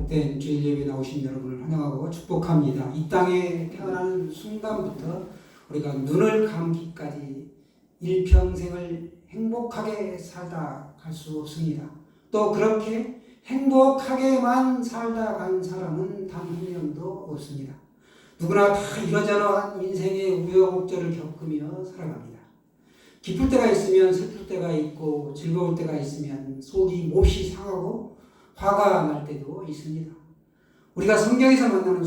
복된 주일 예배 나오신 여러분을 환영하고 축복합니다. 이 땅에 태어나는 순간부터 우리가 눈을 감기까지 일평생을 행복하게 살다 갈 수 없습니다. 또 그렇게 행복하게만 살다 간 사람은 단 한 명도 없습니다. 누구나 다 이러저러한 인생의 우여곡절을 겪으며 살아갑니다. 기쁠 때가 있으면 슬플 때가 있고 즐거울 때가 있으면 속이 몹시 상하고 화가 날 때도 있습니다. 우리가 성경에서 만나는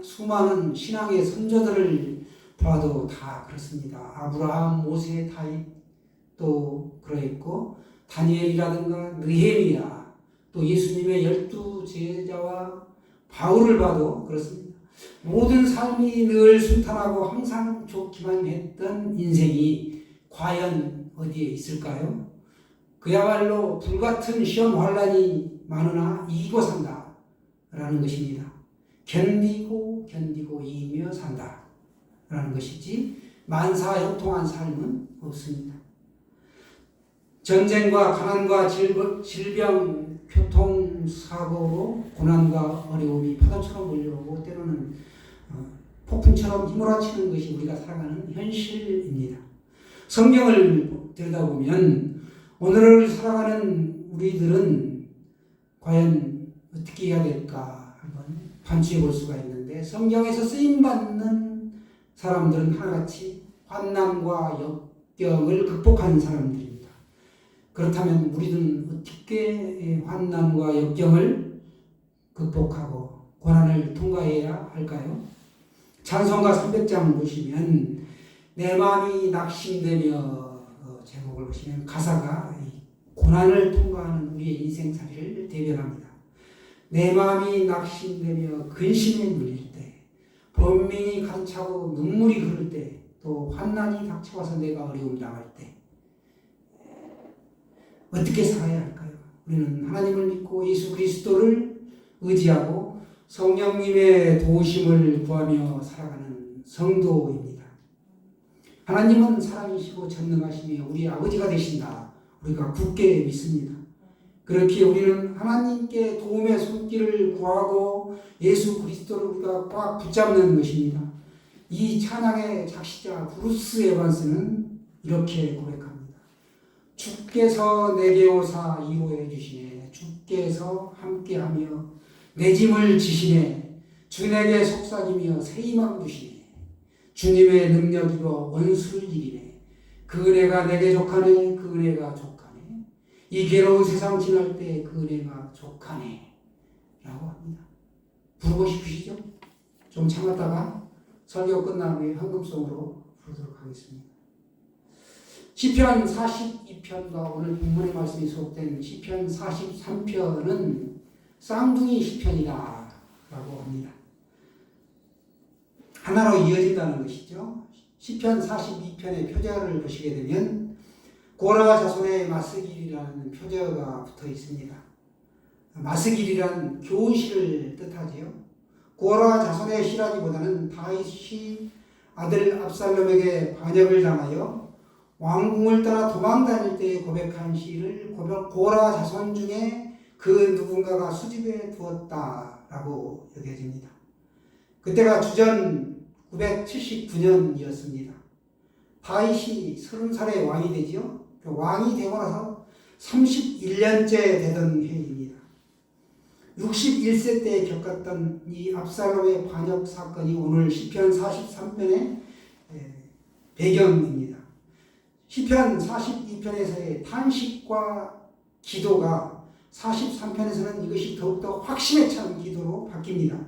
수많은 신앙의 선조들을 봐도 다 그렇습니다. 아브라함, 모세, 다윗 또 그러했고 다니엘이라든가 느헤미야 또 예수님의 12 제자와 바울을 봐도 그렇습니다. 모든 삶이 늘 순탄하고 항상 좋기만 했던 인생이 과연 어디에 있을까요? 그야말로 불같은 시험 환란이 많으나 이기고 산다 라는 것입니다. 견디고 이기며 산다 라는 것이지 만사형통한 삶은 없습니다. 전쟁과 가난과 질병, 교통사고로 고난과 어려움이 파도처럼 몰려오고 때로는 폭풍처럼 휘몰아치는 것이 우리가 살아가는 현실입니다. 성경을 들여다보면 오늘을 살아가는 우리들은 과연 어떻게 해야 될까 한번 반추해 볼 수가 있는데 성경에서 쓰임받는 사람들은 하나같이 환난과 역경을 극복한 사람들입니다. 그렇다면 우리는 어떻게 환난과 역경을 극복하고 고난을 통과해야 할까요? 찬송가 300장 보시면 내 마음이 낙심되며 제목을 보시면 가사가 고난을 통과하는 우리의 인생살이를 대변합니다. 내 마음이 낙심되며 근심에 눌릴 때, 번민이 가득 차고 눈물이 흐를 때, 또 환난이 닥쳐와서 내가 어려움 당할 때 어떻게 살아야 할까요? 우리는 하나님을 믿고 예수 그리스도를 의지하고 성령님의 도우심을 구하며 살아가는 성도입니다. 하나님은 사랑이시고 전능하시며 우리 아버지가 되신다. 우리가 굳게 믿습니다. 그렇게 우리는 하나님께 도움의 손길을 구하고 예수 그리스도를 우리가 꽉 붙잡는 것입니다. 이 찬양의 작시자 브루스 에반스는 이렇게 고백합니다. 주께서 내게 오사 위로해 주시네. 주께서 함께하며 내 짐을 지시네. 주 내게 속삭이며 새 희망 주시네. 주님의 능력으로 원수를 이기네. 그 은혜가 내게 족하네. 그 은혜가 족하네. 이 괴로운 세상 지날 때 그 은혜가 족하네 라고 합니다. 부르고 싶으시죠? 좀 참았다가 설교 끝난 후에 헌금송으로 부르도록 하겠습니다. 시편 42편과 오늘 본문의 말씀이 수록된 시편 43편은 쌍둥이 시편이다 라고 합니다. 하나로 이어진다는 것이죠. 시편 42편의 표제를 보시게 되면 고라 자손의 마스길이라는 표제가 붙어 있습니다. 마스길이란 교훈시를 뜻하지요. 고라 자손의 시라기보다는 다윗이 아들 압살롬에게 반역을 당하여 왕궁을 떠나 도망다닐 때 고백한 시를 고라 자손 중에 그 누군가가 수집해 두었다라고 여겨집니다. 그때가 주전 979년이었습니다. 다윗이 30살에 왕이 되지요. 왕이 되고 나서 31년째 되던 해입니다. 61세 때 겪었던 이 압살롬의 반역 사건이 오늘 시편 43편의 배경입니다. 시편 42편에서의 탄식과 기도가 43편에서는 이것이 더욱더 확신에 찬 기도로 바뀝니다.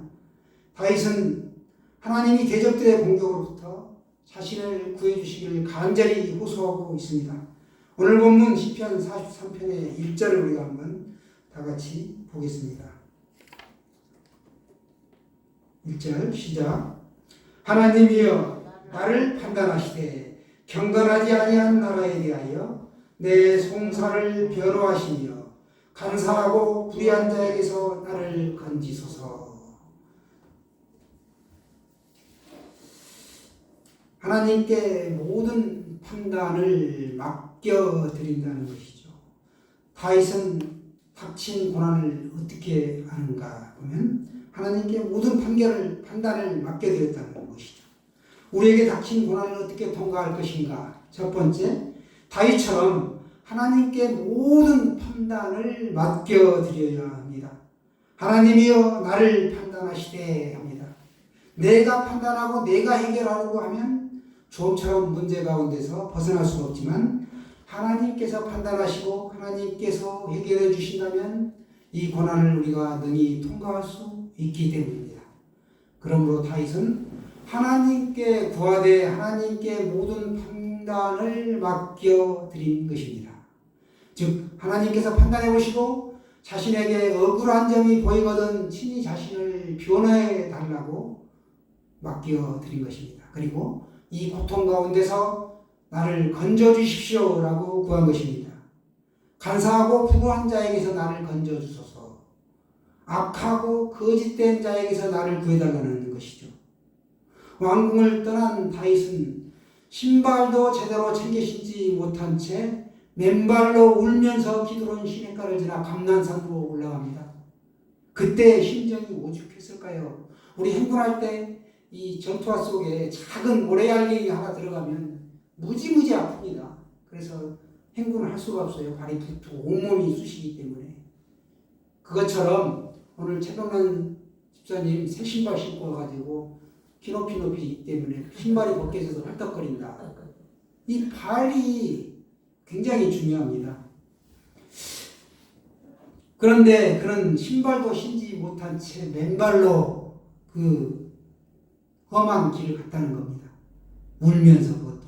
다윗은 하나님이 대적들의 공격으로부터 자신을 구해주시기를 간절히 호소하고 있습니다. 오늘 본문 시편 43편의 1절을 우리가 한번 다 같이 보겠습니다. 1절 시작. 하나님이여 나를 판단하시되 경건하지 아니한 나라에 대하여 내 송사를 변호하시며 간사하고 불의한 자에게서 나를 건지소서. 하나님께 모든 판단을 맡겨드린다는 것이죠. 다윗은 닥친 고난을 어떻게 하는가 보면 하나님께 모든 판단을 맡겨드렸다는 것이죠. 우리에게 닥친 고난을 어떻게 통과할 것인가. 첫 번째, 다윗처럼 하나님께 모든 판단을 맡겨드려야 합니다. 하나님이여 나를 판단하시되 합니다. 내가 판단하고 내가 해결하려고 하면 좀처럼 문제 가운데서 벗어날 수가 없지만 하나님께서 판단하시고 하나님께서 해결해 주신다면 이 고난을 우리가 능히 통과할 수 있기 때문입니다. 그러므로 다윗은 하나님께 구하되 하나님께 모든 판단을 맡겨드린 것입니다. 즉 하나님께서 판단해 보시고 자신에게 억울한 점이 보이거든 친히 자신을 변호해 달라고 맡겨드린 것입니다. 그리고 이 고통 가운데서 나를 건져주십시오 라고 구한 것입니다. 간사하고 불우한 자에게서 나를 건져주소서. 악하고 거짓된 자에게서 나를 구해달라는 것이죠. 왕궁을 떠난 다윗은 신발도 제대로 챙겨 신지 못한 채 맨발로 울면서 기드론 시냇가를 지나 감난산으로 올라갑니다. 그때 심정이 오죽했을까요? 우리 행군할 때 이 전투화 속에 작은 모래알갱이 하나 들어가면 무지무지 아픕니다. 그래서 행군을 할 수가 없어요. 발이 붓고 온몸이 쑤시기 때문에. 그것처럼 오늘 최병란 집사님 새 신발 신고 와가지고 키높이 때문에 신발이 벗겨져서 헐떡거린다. 이 발이 굉장히 중요합니다. 그런데 그런 신발도 신지 못한 채 맨발로 그 험한 길을 갔다는 겁니다. 울면서 그것도.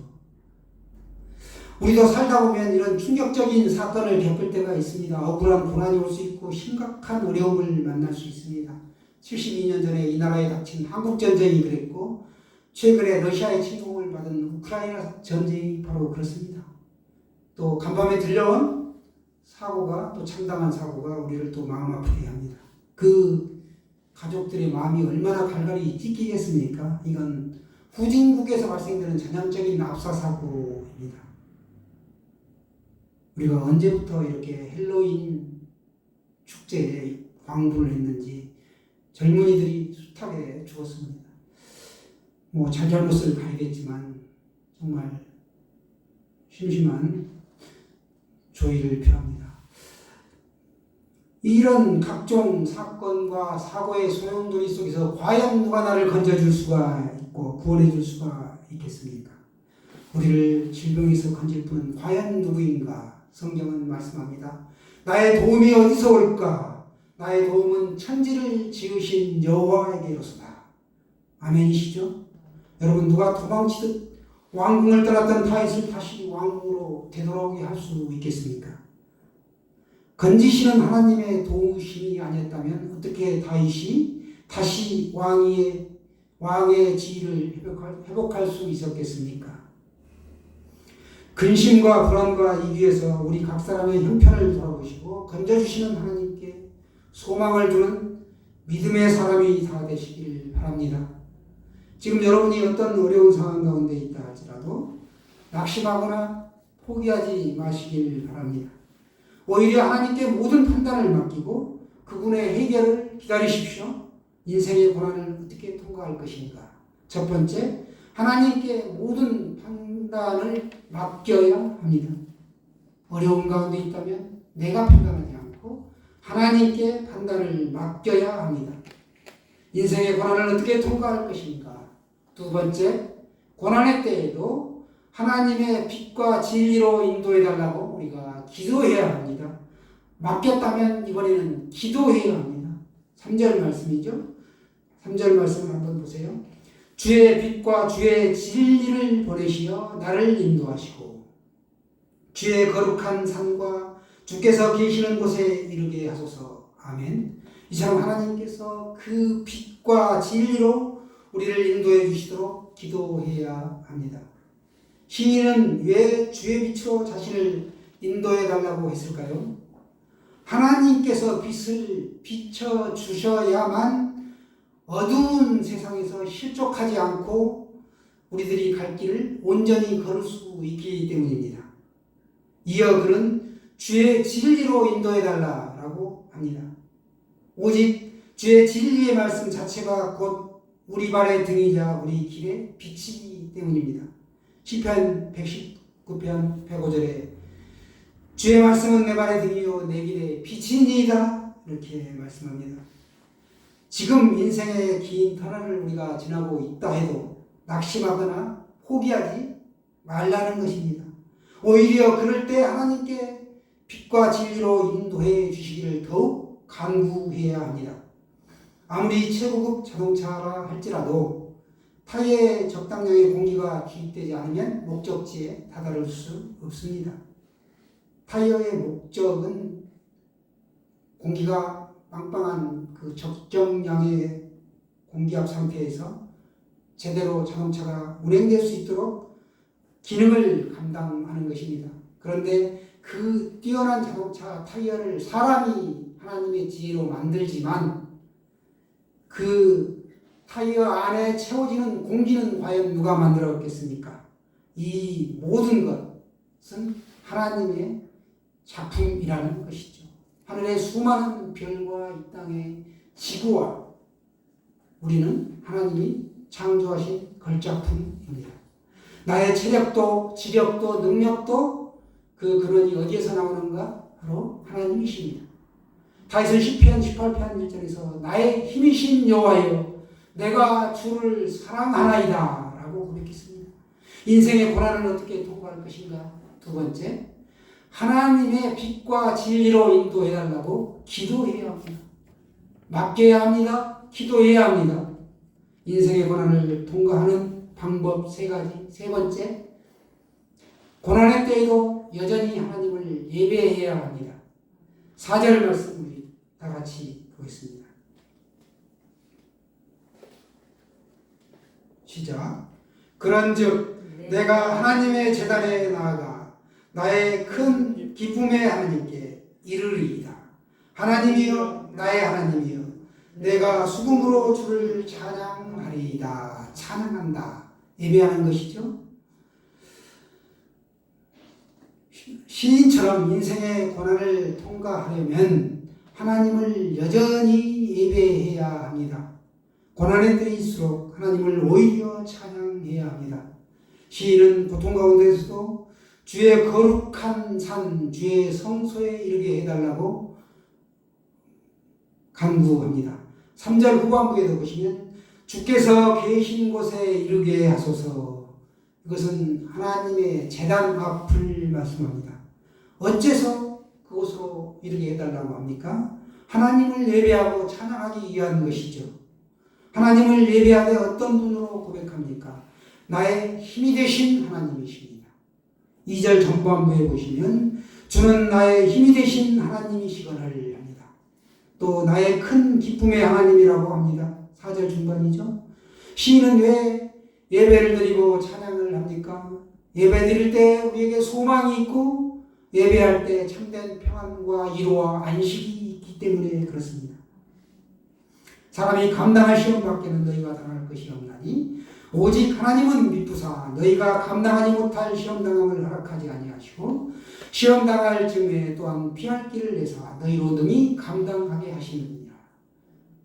우리도 살다 보면 이런 충격적인 사건을 겪을 때가 있습니다. 억울한 고난이 올 수 있고 심각한 어려움을 만날 수 있습니다. 72년 전에 이 나라에 닥친 한국전쟁이 그랬고 최근에 러시아의 침공을 받은 우크라이나 전쟁이 바로 그렇습니다. 또 간밤에 들려온 사고가 또 참담한 사고가 우리를 또 마음 아프게 합니다. 그 가족들의 마음이 얼마나 갈갈이 찢기겠습니까? 이건 후진국에서 발생되는 전형적인 압사사고입니다. 우리가 언제부터 이렇게 헬로윈 축제에 광분을 했는지 젊은이들이 숱하게 죽었습니다. 뭐 잘잘못을 가리겠지만 정말 심심한 조의를 표합니다. 이런 각종 사건과 사고의 소용돌이 속에서 과연 누가 나를 건져줄 수가 있고 구원해줄 수가 있겠습니까? 우리를 질병에서 건질 분은 과연 누구인가? 성경은 말씀합니다. 나의 도움이 어디서 올까? 나의 도움은 천지를 지으신 여호와에게로서다. 아멘이시죠? 여러분 누가 도망치듯 왕궁을 떠났던 다윗을 다시 왕궁으로 되돌아오게 할 수 있겠습니까? 건지시는 하나님의 도우심이 아니었다면 어떻게 다윗이 다시 왕의 지위를 회복할 수 있었겠습니까? 근심과 불안과 이기에서 우리 각 사람의 형편을 돌아보시고 건져주시는 하나님께 소망을 두는 믿음의 사람이 다 되시길 바랍니다. 지금 여러분이 어떤 어려운 상황 가운데 있다 할지라도 낙심하거나 포기하지 마시길 바랍니다. 오히려 하나님께 모든 판단을 맡기고 그분의 해결을 기다리십시오. 인생의 고난을 어떻게 통과할 것인가. 첫 번째, 하나님께 모든 판단을 맡겨야 합니다. 어려운 가운데 있다면 내가 판단하지 않고 하나님께 판단을 맡겨야 합니다. 인생의 고난을 어떻게 통과할 것인가. 두 번째, 고난의 때에도 하나님의 빛과 진리로 인도해달라고 우리가 기도해야 합니다. 맡겼다면 이번에는 기도해야 합니다. 3절 말씀이죠. 3절 말씀을 한번 보세요. 주의 빛과 주의 진리를 보내시어 나를 인도하시고 주의 거룩한 산과 주께서 계시는 곳에 이르게 하소서. 아멘. 이처럼 하나님께서 그 빛과 진리로 우리를 인도해 주시도록 기도해야 합니다. 시인은 왜 주의 빛으로 자신을 인도해 달라고 했을까요? 하나님께서 빛을 비춰 주셔야만 어두운 세상에서 실족하지 않고 우리들이 갈 길을 온전히 걸을 수 있기 때문입니다. 이어 그는 주의 진리로 인도해 달라라고 합니다. 오직 주의 진리의 말씀 자체가 곧 우리 발의 등이자 우리 길의 빛이기 때문입니다. 시편 119편 105절에 주의 말씀은 내 발의 등이요 내 길의 빛이니이다 이렇게 말씀합니다. 지금 인생의 긴 터널을 우리가 지나고 있다 해도 낙심하거나 포기하지 말라는 것입니다. 오히려 그럴 때 하나님께 빛과 진리로 인도해 주시기를 더욱 간구해야 합니다. 아무리 최고급 자동차라 할지라도 타이어에 적당량의 공기가 투입되지 않으면 목적지에 다다를 수 없습니다. 타이어의 목적은 공기가 빵빵한 그 적정량의 공기압 상태에서 제대로 자동차가 운행될 수 있도록 기능을 감당하는 것입니다. 그런데 그 뛰어난 자동차 타이어를 사람이 하나님의 지혜로 만들지만 그 타이어 안에 채워지는 공기는 과연 누가 만들었겠습니까? 이 모든 것은 하나님의 작품이라는 것이죠. 하늘의 수많은 별과 이 땅의 지구와 우리는 하나님이 창조하신 걸작품입니다. 나의 체력도 지력도 능력도 그 근원이 어디에서 나오는가? 바로 하나님이십니다. 다윗은 시편 18편 1절에서 나의 힘이신 여호와여 내가 주를 사랑하나이다 라고 고백했습니다. 인생의 고난을 어떻게 통과할 것인가? 두 번째, 하나님의 빛과 진리로 인도해달라고 기도해야 합니다. 맡겨야 합니다. 기도해야 합니다. 인생의 고난을 통과하는 방법 세 가지. 세 번째, 고난의 때에도 여전히 하나님을 예배해야 합니다. 4절 말씀 우리 다 같이 보겠습니다. 시작. 그런즉 내가 하나님의 제단에 나아가 나의 큰 기쁨의 하나님께 이르리이다. 하나님이여 나의 하나님이여 내가 수금으로 주를 찬양하리이다. 찬양한다. 예배하는 것이죠. 시인처럼 인생의 고난을 통과하려면 하나님을 여전히 예배해야 합니다. 고난의 때일수록 하나님을 오히려 찬양해야 합니다. 시인은 고통 가운데서도 주의 거룩한 산, 주의 성소에 이르게 해달라고 간구합니다. 3절 후반부에도 보시면 주께서 계신 곳에 이르게 하소서. 이것은 하나님의 제단 앞을 말씀합니다. 어째서 그곳으로 이르게 해달라고 합니까? 하나님을 예배하고 찬양하기 위한 것이죠. 하나님을 예배하되 어떤 분으로 고백합니까? 나의 힘이 되신 하나님이십니다. 2절 전반부에 보시면 주는 나의 힘이 되신 하나님이시거늘 합니다. 또 나의 큰 기쁨의 하나님이라고 합니다. 4절 중반이죠. 시인은 왜 예배를 드리고 찬양을 합니까? 예배 드릴 때 우리에게 소망이 있고 예배할 때 참된 평안과 위로와 안식이 있기 때문에 그렇습니다. 사람이 감당할 시험 밖에는 너희가 당할 것이 없나니 오직 하나님은 미쁘사 너희가 감당하지 못할 시험 당함을 허락하지 아니하시고 시험 당할 즈음에 또한 피할 길을 내사 너희로 능히 감당하게 하시느니라.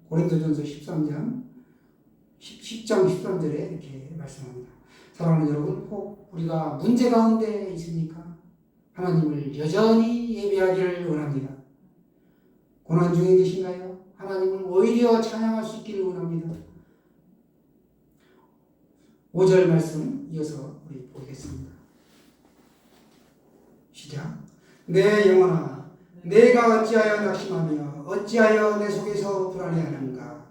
고린도전서 10장 13절에 이렇게 말씀합니다. 사랑하는 여러분, 혹 우리가 문제 가운데 있습니까? 하나님을 여전히 예배하기를 원합니다. 고난 중에 계신가요? 하나님을 오히려 찬양할 수 있기를 원합니다. 5절 말씀 이어서 우리 보겠습니다. 시작. 내 영혼아 내가 어찌하여 낙심하며 어찌하여 내 속에서 불안해하는가.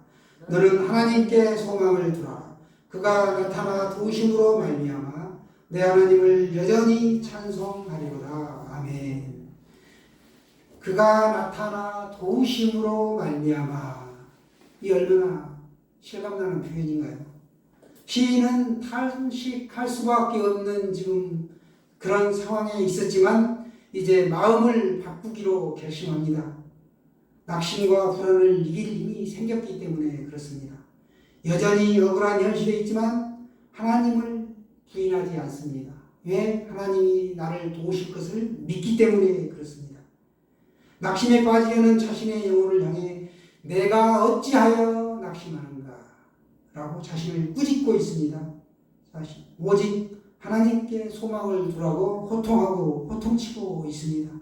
너는 하나님께 소망을 두라. 그가 나타나 도우심으로 말미암아 내 하나님을 여전히 찬송하리로다. 아멘. 그가 나타나 도우심으로 말미암아. 이 얼마나 실감나는 표현인가요? 시인은 탄식할 수밖에 없는 지금 그런 상황에 있었지만 이제 마음을 바꾸기로 결심합니다. 낙심과 불안을 이길 힘이 생겼기 때문에 그렇습니다. 여전히 억울한 현실에 있지만 하나님을 부인하지 않습니다. 왜? 하나님이 나를 도우실 것을 믿기 때문에 그렇습니다. 낙심에 빠지려는 자신의 영혼을 향해 내가 어찌하여 낙심하는가 라고 자신을 꾸짖고 있습니다. 오직 하나님께 소망을 두라고 호통하고 호통치고 있습니다.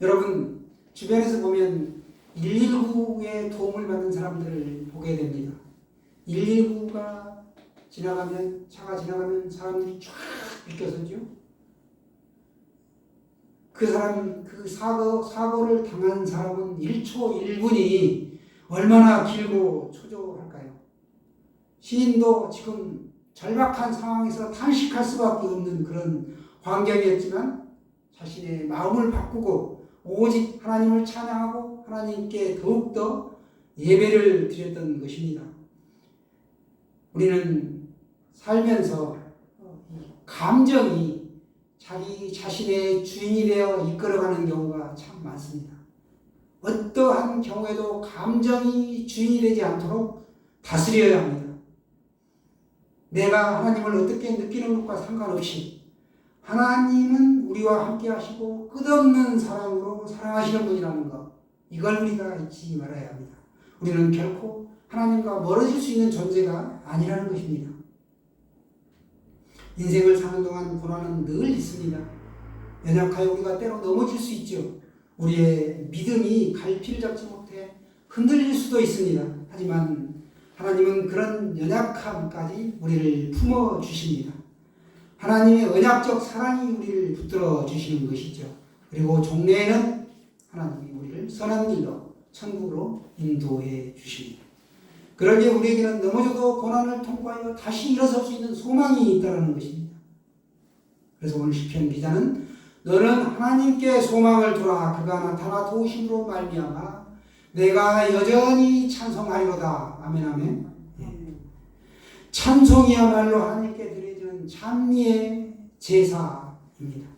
여러분, 주변에서 보면 119의 도움을 받는 사람들을 보게 됩니다. 119가 지나가면, 차가 지나가면 사람들이 쫙 비껴서죠. 그 사고를 당한 사람은 1초 1분이 얼마나 길고 초조할까요? 시인도 지금 절박한 상황에서 탄식할 수밖에 없는 그런 환경이었지만 자신의 마음을 바꾸고 오직 하나님을 찬양하고 하나님께 더욱더 예배를 드렸던 것입니다. 우리는 살면서 감정이 자기 자신의 주인이 되어 이끌어가는 경우가 참 많습니다. 어떠한 경우에도 감정이 주인이 되지 않도록 다스려야 합니다. 내가 하나님을 어떻게 느끼는 것과 상관없이 하나님은 우리와 함께 하시고 끝없는 사랑으로 사랑하시는 분이라는 것, 이걸 우리가 잊지 말아야 합니다. 우리는 결코 하나님과 멀어질 수 있는 존재가 아니라는 것입니다. 인생을 사는 동안 고난은 늘 있습니다. 연약하여 우리가 때로 넘어질 수 있죠. 우리의 믿음이 갈피를 잡지 못해 흔들릴 수도 있습니다. 하지만 하나님은 그런 연약함까지 우리를 품어주십니다. 하나님의 언약적 사랑이 우리를 붙들어 주시는 것이죠. 그리고 종래에는 하나님이 우리를 선한 길로 천국으로 인도해 주십니다. 그러기에 우리에게는 넘어져도 고난을 통과하여 다시 일어설 수 있는 소망이 있다는 것입니다. 그래서 오늘 시편 기자는 너는 하나님께 소망을 두라. 그가 나타나 도우심으로 말미암아 내가 여전히 찬송하리로다. 아멘 아멘. 찬송이야말로 하나님께 드려지는 찬미의 제사입니다.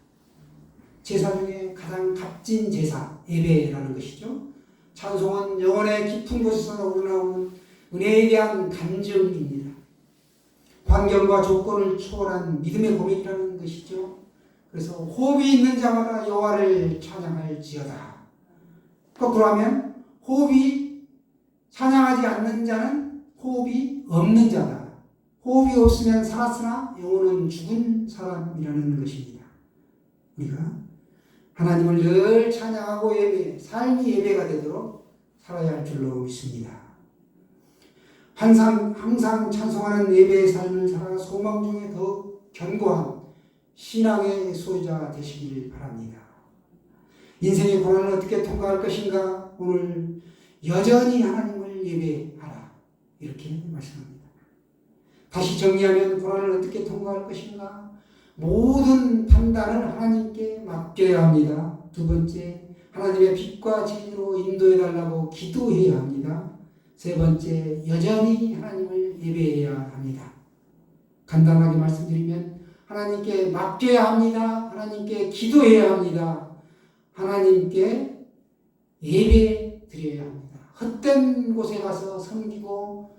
제사 중에 가장 값진 제사, 예배라는 것이죠. 찬송은 영혼의 깊은 곳에서 우러나오는 은혜에 대한 간증입니다. 환경과 조건을 초월한 믿음의 고백이라는 것이죠. 그래서 호흡이 있는 자마다 여호와를 찬양할지어다. 거꾸로 하면 호흡이 찬양하지 않는 자는 호흡이 없는 자다. 호흡이 없으면 살았으나 영혼은 죽은 사람이라는 것입니다. 우리가 하나님을 늘 찬양하고 삶이 예배가 되도록 살아야 할 줄로 믿습니다. 항상 찬송하는 예배의 삶을 살아 소망 중에 더욱 견고한 신앙의 소유자 되시길 바랍니다. 인생의 고난을 어떻게 통과할 것인가? 오늘 여전히 하나님을 예배하라. 이렇게 말씀합니다. 다시 정리하면 고난을 어떻게 통과할 것인가? 모든 판단을 하나님께 맡겨야 합니다. 두 번째, 하나님의 빛과 진리로 인도해달라고 기도해야 합니다. 세 번째, 여전히 하나님을 예배해야 합니다. 간단하게 말씀드리면 하나님께 맡겨야 합니다. 하나님께 기도해야 합니다. 하나님께 예배 드려야 합니다. 헛된 곳에 가서 섬기고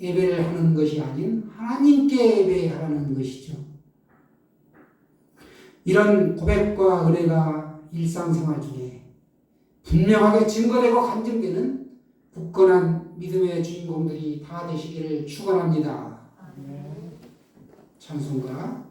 예배를 하는 것이 아닌 하나님께 예배하라는 것이죠. 이런 고백과 은혜가 일상생활 중에 분명하게 증거되고 간증되는 굳건한 믿음의 주인공들이 다 되시기를 축원합니다. 찬송가